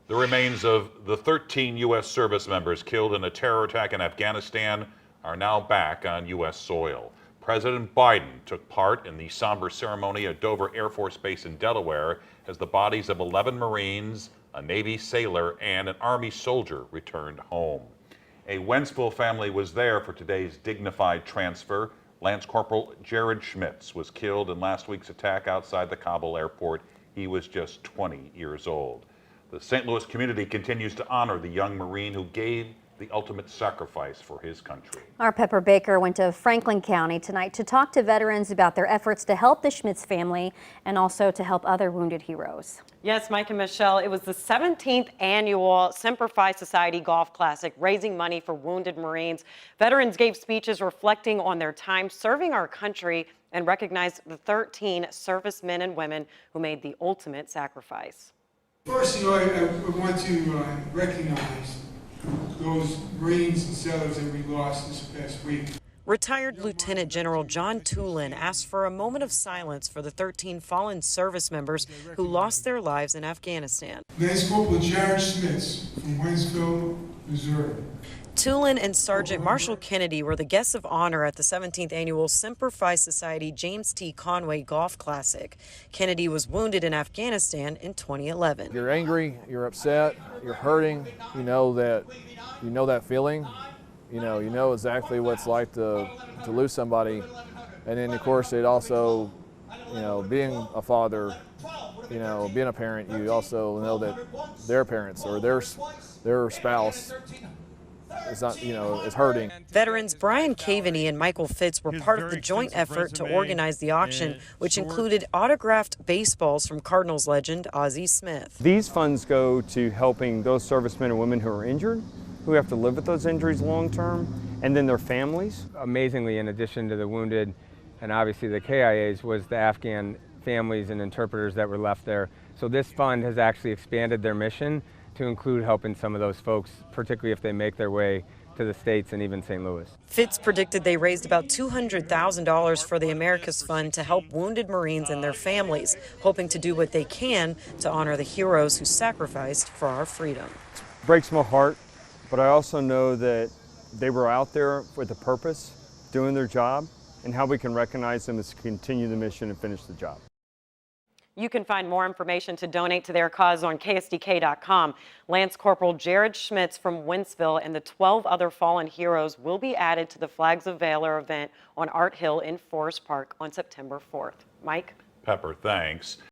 The remains of the 13 U.S. service members killed in a terror attack in Afghanistan are now back on U.S. soil. President Biden took part in the somber ceremony at Dover Air Force Base in Delaware as the bodies of 11 Marines, a Navy sailor, and an Army soldier returned home. A Wentzville family was there for today's dignified transfer. Lance Corporal Jared Schmitz was killed in last week's attack outside the Kabul airport. He was just 20 years old. The St. Louis community continues to honor the young Marine who gave the ultimate sacrifice for his country. Our Pepper Baker went to Franklin County tonight to talk to veterans about their efforts to help the Schmitz family and also to help other wounded heroes. Yes, Mike and Michelle, it was the 17th annual Semper Fi Society Golf Classic, raising money for wounded Marines. Veterans gave speeches reflecting on their time serving our country and recognized the 13 servicemen and women who made the ultimate sacrifice. First, I want to recognize those Marines and sailors that we lost this past week. Retired Lieutenant General John Tulin asked for a moment of silence for the 13 fallen service members who lost their lives in Afghanistan. Lance Corporal Jared Schmitz from Wentzville, Missouri. Tulin and Sergeant Marshall Kennedy were the guests of honor at the 17th annual Semper Fi Society James T. Conway Golf Classic. Kennedy was wounded in Afghanistan in 2011. You're angry, you're upset, you're hurting. You know that feeling. You know exactly what it's like to lose somebody. And then of course it also, being a father, being a parent, you also know that their parents or their spouse is not, is hurting. Veterans Brian Caveney and Michael Fitz were part of the joint effort to organize the auction, which included autographed baseballs from Cardinals legend Ozzie Smith. These funds go to helping those servicemen and women who are injured, who have to live with those injuries long term, and then their families. Amazingly, in addition to the wounded and obviously the KIAs, was the Afghan families and interpreters that were left there. So this fund has actually expanded their mission to include helping some of those folks, particularly if they make their way to the States and even St. Louis. Fitz predicted they raised about $200,000 for the America's Fund to help wounded Marines and their families, hoping to do what they can to honor the heroes who sacrificed for our freedom. It breaks my heart, but I also know that they were out there with a purpose, doing their job, and how we can recognize them is to continue the mission and finish the job. You can find more information to donate to their cause on KSDK.com. Lance Corporal Jared Schmitz from Wentzville and the 12 other fallen heroes will be added to the Flags of Valor event on Art Hill in Forest Park on September 4th. Mike? Pepper, thanks.